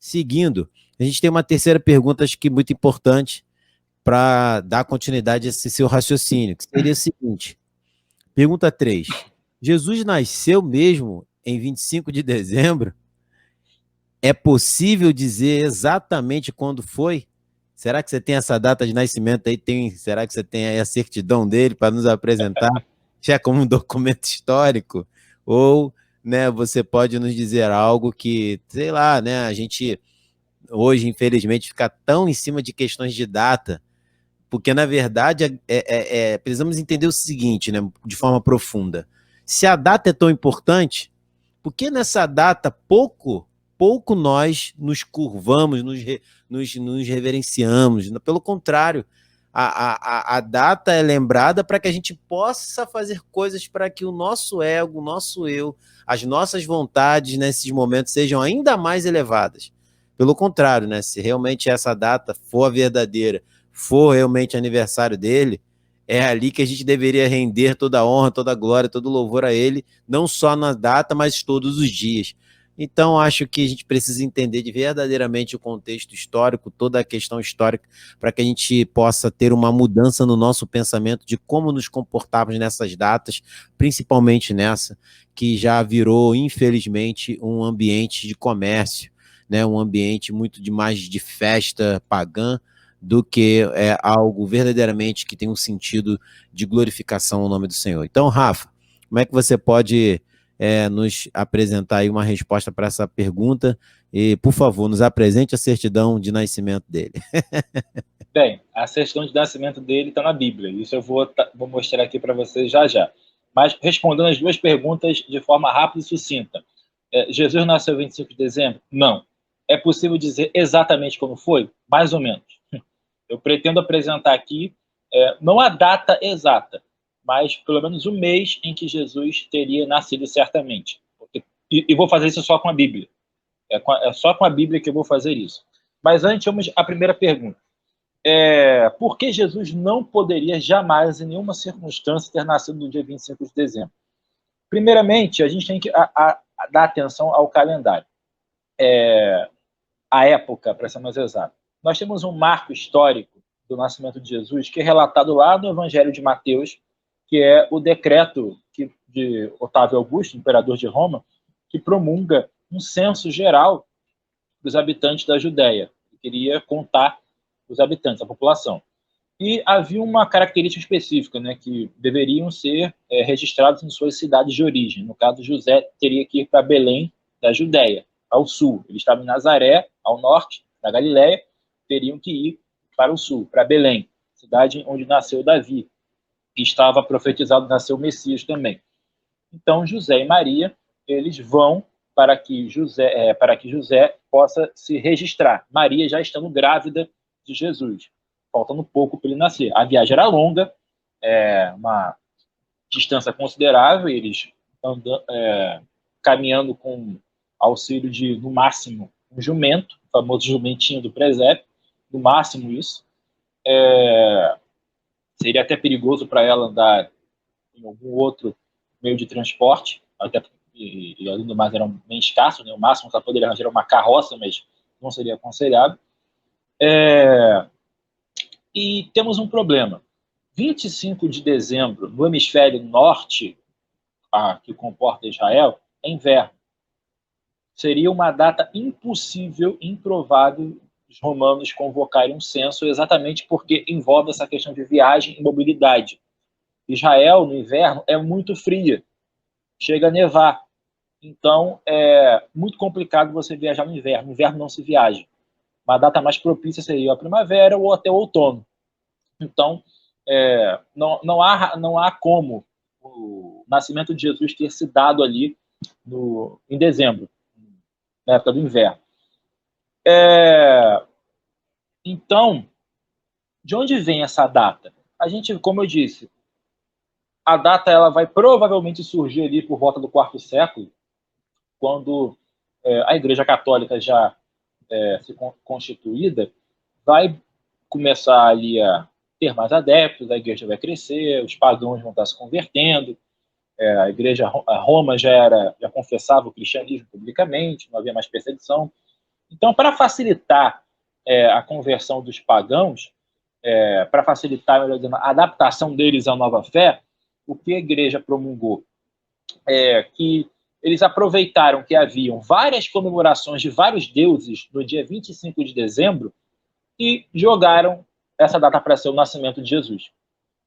Seguindo, a gente tem uma terceira pergunta, acho que muito importante, para dar continuidade a esse seu raciocínio, que seria o seguinte: pergunta 3. Jesus nasceu mesmo em 25 de dezembro? É possível dizer exatamente quando foi? Será que você tem essa data de nascimento aí? Será que você tem aí a certidão dele para nos apresentar? Já como um documento histórico? Ou, né, você pode nos dizer algo que, sei lá, né, a gente hoje, infelizmente, fica tão em cima de questões de data, porque, na verdade, precisamos entender o seguinte, né, de forma profunda. Se a data é tão importante, por que nessa data pouco nós nos curvamos, nos reverenciamos? Pelo contrário, a data é lembrada para que a gente possa fazer coisas para que o nosso ego, o nosso eu, as nossas vontades nesses momentos sejam ainda mais elevadas. Pelo contrário, né? Se realmente essa data for a verdadeira, for realmente aniversário dele, é ali que a gente deveria render toda a honra, toda a glória, todo o louvor a ele, não só na data, mas todos os dias. Então, acho que a gente precisa entender de verdadeiramente o contexto histórico, toda a questão histórica, para que a gente possa ter uma mudança no nosso pensamento de como nos comportarmos nessas datas, principalmente nessa, que já virou, infelizmente, um ambiente de comércio, né? Um ambiente muito de mais de festa pagã, do que algo verdadeiramente que tem um sentido de glorificação ao nome do Senhor. Então, Rafa, como é que você pode nos apresentar aí uma resposta para essa pergunta? E, por favor, nos apresente a certidão de nascimento dele. Bem, a certidão de nascimento dele está na Bíblia. Isso eu vou mostrar aqui para vocês já já. Mas respondendo as duas perguntas de forma rápida e sucinta. Jesus nasceu 25 de dezembro? Não. É possível dizer exatamente como foi? Mais ou menos. Eu pretendo apresentar aqui, não a data exata, mas pelo menos o mês em que Jesus teria nascido certamente. E vou fazer isso só com a Bíblia. É só com a Bíblia que eu vou fazer isso. Mas antes, vamos à primeira pergunta. Por que Jesus não poderia jamais, em nenhuma circunstância, ter nascido no dia 25 de dezembro? Primeiramente, a gente tem que dar atenção ao calendário. A época, para ser mais exato. Nós temos um marco histórico do nascimento de Jesus, que é relatado lá no Evangelho de Mateus, que é o decreto de Otávio Augusto, imperador de Roma, que promulga um censo geral dos habitantes da Judéia. Ele queria contar os habitantes, a população. E havia uma característica específica, né, que deveriam ser registrados em suas cidades de origem. No caso, José teria que ir para Belém, da Judéia, ao sul. Ele estava em Nazaré, ao norte, da Galiléia, teriam que ir para o sul, para Belém, cidade onde nasceu Davi, e estava profetizado nasceu o Messias também. Então, José e Maria, eles vão para que José possa se registrar. Maria já estando grávida de Jesus, faltando pouco para ele nascer. A viagem era longa, uma distância considerável, eles caminhando com auxílio de, no máximo, um jumento, o famoso jumentinho do presépio, no máximo isso. Seria até perigoso para ela andar em algum outro meio de transporte, até e ainda mais era bem escasso, né? O máximo que ela poderia arranjar era uma carroça, mas não seria aconselhado. E temos um problema. 25 de dezembro, no hemisfério norte, que comporta Israel, é inverno. Seria uma data impossível, improvável, os romanos convocarem um censo, exatamente porque envolve essa questão de viagem e mobilidade. Israel, no inverno, é muito fria, chega a nevar. Então, é muito complicado você viajar no inverno. No inverno não se viaja. Uma data mais propícia seria a primavera ou até o outono. Então, não há como o nascimento de Jesus ter se dado ali em dezembro, na época do inverno. Então, de onde vem essa data? A gente, como eu disse, a data ela vai provavelmente surgir ali por volta do quarto século, quando a Igreja Católica já se constituída, vai começar ali a ter mais adeptos, a igreja vai crescer, os pagãos vão estar se convertendo, a igreja, a Roma já confessava o cristianismo publicamente, não havia mais perseguição. Então, para facilitar a conversão dos pagãos, para facilitar, melhor dizendo, a adaptação deles à nova fé, o que a igreja promulgou que eles aproveitaram que haviam várias comemorações de vários deuses no dia 25 de dezembro e jogaram essa data para ser o nascimento de Jesus.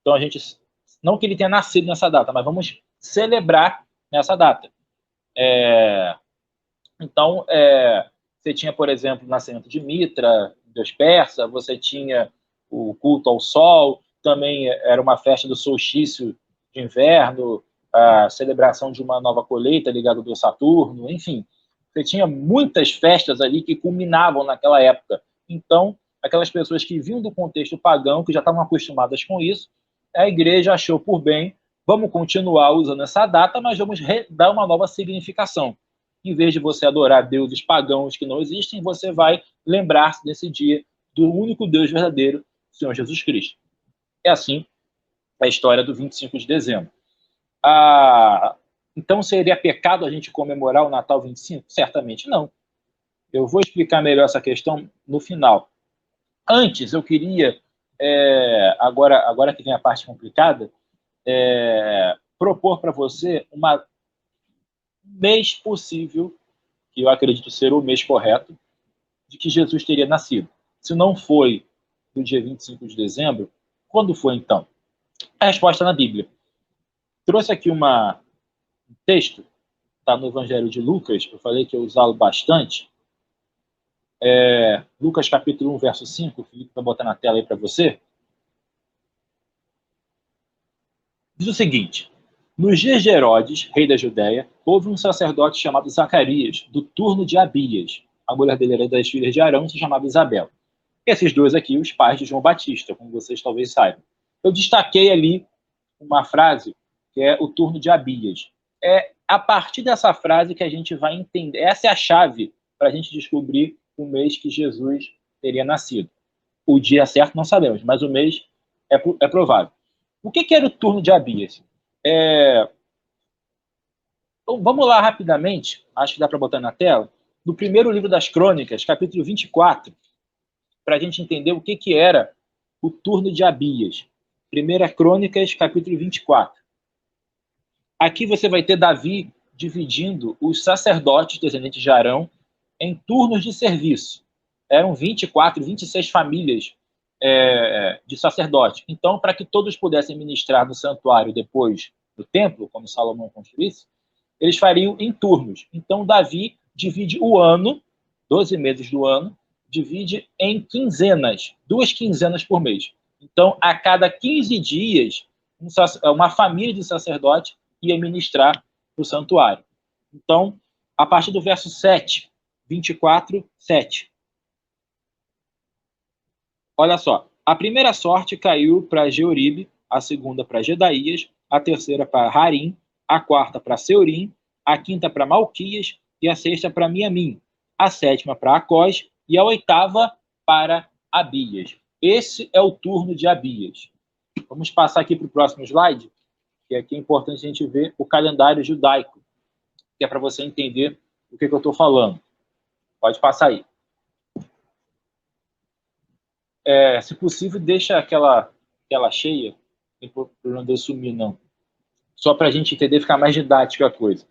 Então, a gente, não que ele tenha nascido nessa data, mas vamos celebrar nessa data. Então, você tinha, por exemplo, o nascimento de Mitra, deus persa, você tinha o culto ao sol, também era uma festa do solstício de inverno, a celebração de uma nova colheita ligada ao deus Saturno, enfim. Você tinha muitas festas ali que culminavam naquela época. Então, aquelas pessoas que vinham do contexto pagão, que já estavam acostumadas com isso, a igreja achou por bem, vamos continuar usando essa data, mas vamos dar uma nova significação. Em vez de você adorar deuses pagãos que não existem, você vai lembrar-se desse dia do único Deus verdadeiro, Senhor Jesus Cristo. É assim a história do 25 de dezembro. Então, seria pecado a gente comemorar o Natal 25? Certamente não. Eu vou explicar melhor essa questão no final. Antes, eu queria, agora que vem a parte complicada, propor para você um mês possível, que eu acredito ser o mês correto, de que Jesus teria nascido. Se não foi no dia 25 de dezembro, quando foi então? A resposta na Bíblia. Trouxe aqui um texto, está no Evangelho de Lucas, eu falei que eu usá-lo bastante. Lucas capítulo 1, verso 5, o Felipe vai botar na tela aí para você. Diz o seguinte: nos dias de Herodes, rei da Judéia, houve um sacerdote chamado Zacarias, do turno de Abias. A mulher dele era das filhas de Arão, se chamava Isabel. Esses dois aqui, os pais de João Batista, como vocês talvez saibam. Eu destaquei ali uma frase que é o turno de Abias. É a partir dessa frase que a gente vai entender. Essa é a chave para a gente descobrir o mês que Jesus teria nascido. O dia certo não sabemos, mas o mês é provável. O que era o turno de Abias? Então, vamos lá rapidamente, acho que dá para botar na tela, no primeiro livro das Crônicas, capítulo 24, para a gente entender o que era o turno de Abias. Primeira Crônicas, capítulo 24. Aqui você vai ter Davi dividindo os sacerdotes descendentes de Arão em turnos de serviço. Eram 24, 26 famílias de sacerdote. Então, para que todos pudessem ministrar no santuário depois do templo, como Salomão construísse, eles fariam em turnos. Então, Davi divide o ano, 12 meses do ano, divide em quinzenas, 2 quinzenas por mês. Então, a cada 15 dias, uma família de sacerdote ia ministrar para o santuário. Então, a partir do verso 7, 24, 7. Olha só, a primeira sorte caiu para Georibe, a segunda para Gedaías, a terceira para Harim, a quarta para Seurim, a quinta para Malquias e a sexta para Miamim, a sétima para Acós e a oitava para Abias. Esse é o turno de Abias. Vamos passar aqui para o próximo slide, que aqui é importante a gente ver o calendário judaico, que é para você entender o que eu estou falando. Pode passar aí. Se possível, deixa aquela cheia, não tem problema de eu sumir, não. Só para a gente entender, ficar mais didática a coisa.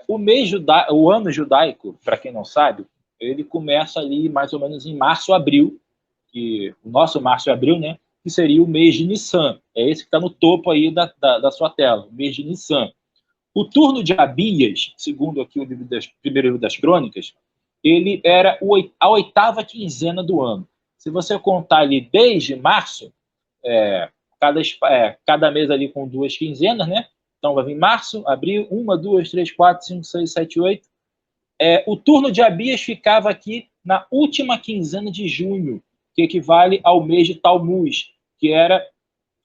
O ano judaico, para quem não sabe, ele começa ali mais ou menos em março, abril, que o nosso março e abril, né, que seria o mês de Nissan. É esse que está no topo aí da sua tela, o mês de Nissan. O turno de Abias, segundo aqui o primeiro livro das Crônicas, ele era a oitava quinzena do ano. Se você contar ali desde março, cada mês ali com 2 quinzenas, né? Então vai vir março, abril, 1, 2, 3, 4, 5, 6, 7, 8. O turno de Abias ficava aqui na última quinzena de junho, que equivale ao mês de Tammuz, que era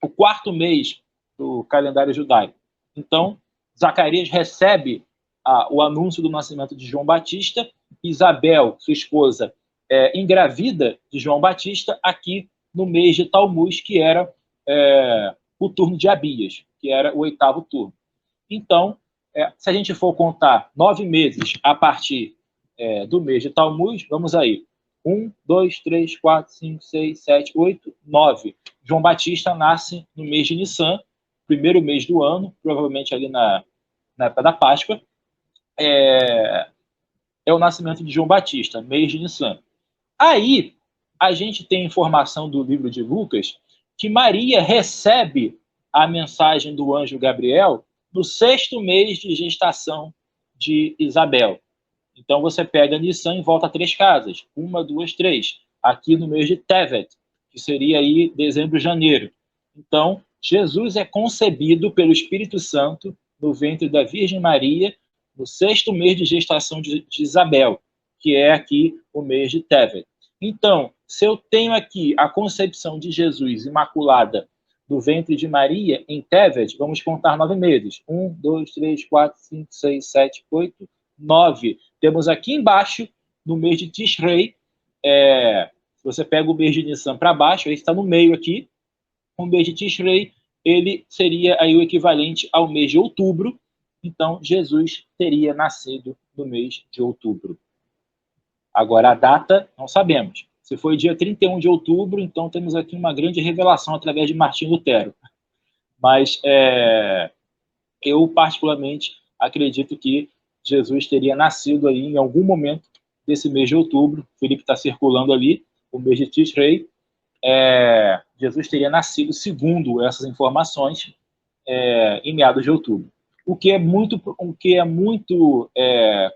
o 4º mês do calendário judaico. Então, Zacarias recebe o anúncio do nascimento de João Batista, Isabel, sua esposa, engravida de João Batista aqui no mês de Tammuz, que era o turno de Abias, que era o 8º turno. Então, se a gente for contar 9 meses a partir do mês de Talmud, vamos aí. 1, 2, 3, 4, 5, 6, 7, 8, 9. João Batista nasce no mês de Nissan, primeiro mês do ano, provavelmente ali na época da Páscoa. É o nascimento de João Batista, mês de Nissan. Aí, a gente tem informação do livro de Lucas que Maria recebe a mensagem do anjo Gabriel no 6º mês de gestação de Isabel. Então, você pega Nissan e volta 3 casas. 1, 2, 3. Aqui no mês de Tevet, que seria aí dezembro, janeiro. Então, Jesus é concebido pelo Espírito Santo no ventre da Virgem Maria no 6º mês de gestação de Isabel, que é aqui o mês de Tevet. Então, se eu tenho aqui a concepção de Jesus imaculada do ventre de Maria em Tevet, vamos contar 9 meses. 1, 2, 3, 4, 5, 6, 7, 8, 9. Temos aqui embaixo, no mês de Tishrei, se você pega o mês de Nissan para baixo, ele está no meio aqui, o mês de Tishrei, ele seria aí o equivalente ao mês de outubro, então Jesus teria nascido no mês de outubro. Agora, a data, não sabemos. Se foi dia 31 de outubro, então temos aqui uma grande revelação através de Martim Lutero. Mas eu, particularmente, acredito que Jesus teria nascido aí em algum momento desse mês de outubro. O Felipe está circulando ali, o mês de Tishrei. Jesus teria nascido, segundo essas informações, em meados de outubro. O que é muito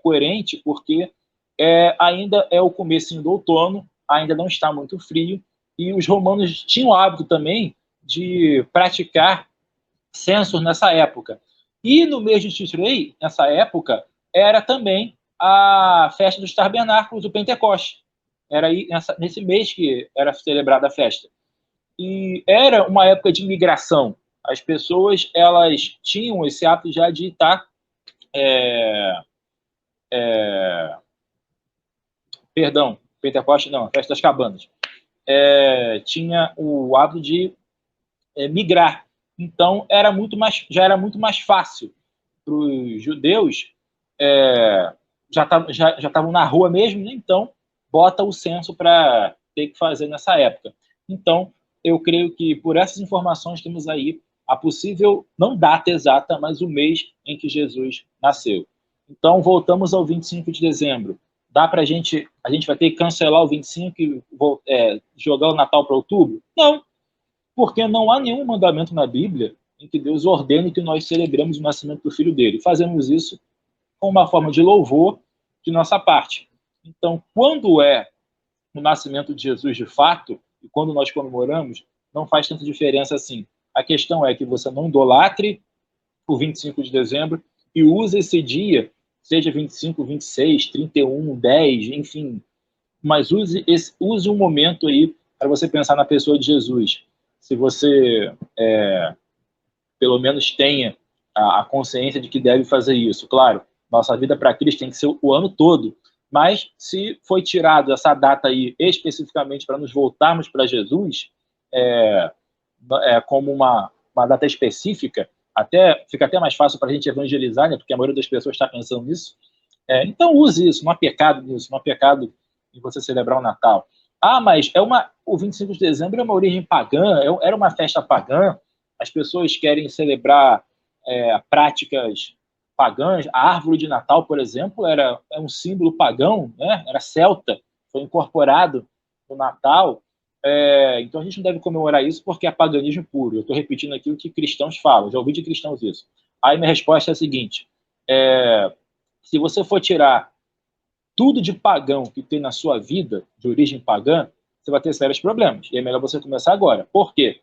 coerente, porque ainda é o comecinho do outono, ainda não está muito frio, e os romanos tinham o hábito também de praticar censos nessa época. E no mês de Tishrei, nessa época, era também a festa dos tabernáculos, do Pentecoste. Era aí nesse mês que era celebrada a festa. E era uma época de migração. As pessoas, elas tinham esse hábito já de estar perdão, Pentecoste não, a festa das cabanas. Tinha o hábito de migrar. Então, já era muito mais fácil para os judeus, já estavam na rua mesmo, né? Então, bota o censo para ter que fazer nessa época. Então, eu creio que por essas informações temos aí a possível, não data exata, mas o mês em que Jesus nasceu. Então, voltamos ao 25 de dezembro. Dá para a gente vai ter que cancelar o 25 e jogar o Natal para outubro? Não, porque não há nenhum mandamento na Bíblia em que Deus ordene que nós celebremos o nascimento do Filho dele. Fazemos isso com uma forma de louvor de nossa parte. Então, quando é o nascimento de Jesus de fato, e quando nós comemoramos, não faz tanta diferença assim. A questão é que você não idolatre o 25 de dezembro e use esse dia, seja 25, 26, 31, 10, enfim, mas use um momento aí para você pensar na pessoa de Jesus. Se você, pelo menos, tenha a consciência de que deve fazer isso. Claro, nossa vida para Cristo tem que ser o ano todo, mas se foi tirado essa data aí especificamente para nos voltarmos para Jesus, como uma data específica, fica até mais fácil para a gente evangelizar, né, porque a maioria das pessoas está pensando nisso. Então use isso, não há pecado nisso, não há pecado em você celebrar o Natal. Mas o 25 de dezembro é uma origem pagã, era uma festa pagã, as pessoas querem celebrar práticas pagãs. A árvore de Natal, por exemplo, é um símbolo pagão, né? Era celta, foi incorporado no Natal. Então a gente não deve comemorar isso porque é paganismo puro. Eu estou repetindo aqui o que cristãos falam, já ouvi de cristãos isso. Aí minha resposta é a seguinte: se você for tirar tudo de pagão que tem na sua vida, de origem pagã, você vai ter sérios problemas. E é melhor você começar agora. Por quê?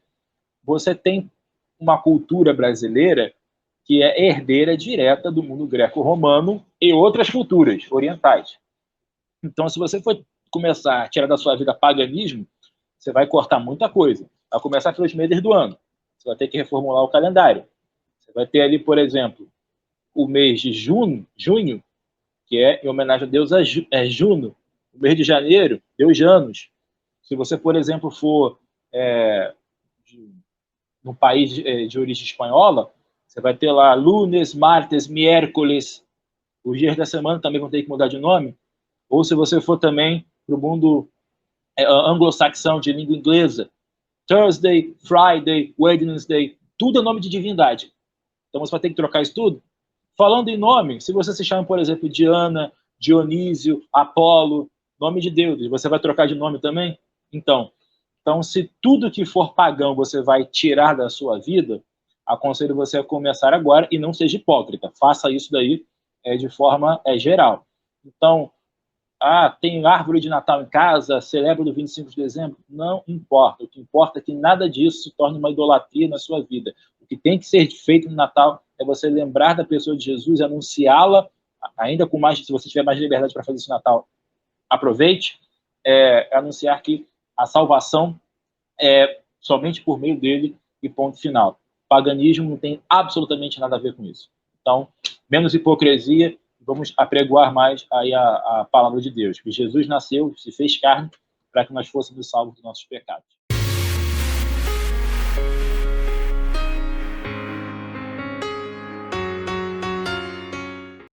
Você tem uma cultura brasileira que é herdeira direta do mundo greco-romano e outras culturas orientais. Então, se você for começar a tirar da sua vida paganismo, você vai cortar muita coisa. Vai começar pelos meses do ano. Você vai ter que reformular o calendário. Você vai ter ali, por exemplo, o mês de junho, que é em homenagem a Deus Juno. O mês de janeiro, Deus Janus. Se você, por exemplo, for num país de origem espanhola, você vai ter lá lunes, martes, miércoles. Os dias da semana também vão ter que mudar de nome. Ou se você for também para o mundo anglo-saxão de língua inglesa, Thursday, Friday, Wednesday, tudo é nome de divindade. Então você vai ter que trocar isso tudo. Falando em nome, se você se chama, por exemplo, Diana, Dionísio, Apolo, nome de Deus, você vai trocar de nome também? Então, se tudo que for pagão você vai tirar da sua vida, aconselho você a começar agora e não seja hipócrita. Faça isso daí de forma geral. Então, tem árvore de Natal em casa, celebra do 25 de dezembro. Não importa. O que importa é que nada disso se torne uma idolatria na sua vida. O que tem que ser feito no Natal é você lembrar da pessoa de Jesus, anunciá-la, ainda com mais, se você tiver mais liberdade para fazer isso no Natal, aproveite, anunciar que a salvação é somente por meio dele e ponto final. Paganismo não tem absolutamente nada a ver com isso. Então, menos hipocrisia, vamos apregoar mais aí a palavra de Deus, que Jesus nasceu, se fez carne, para que nós fôssemos salvos dos nossos pecados.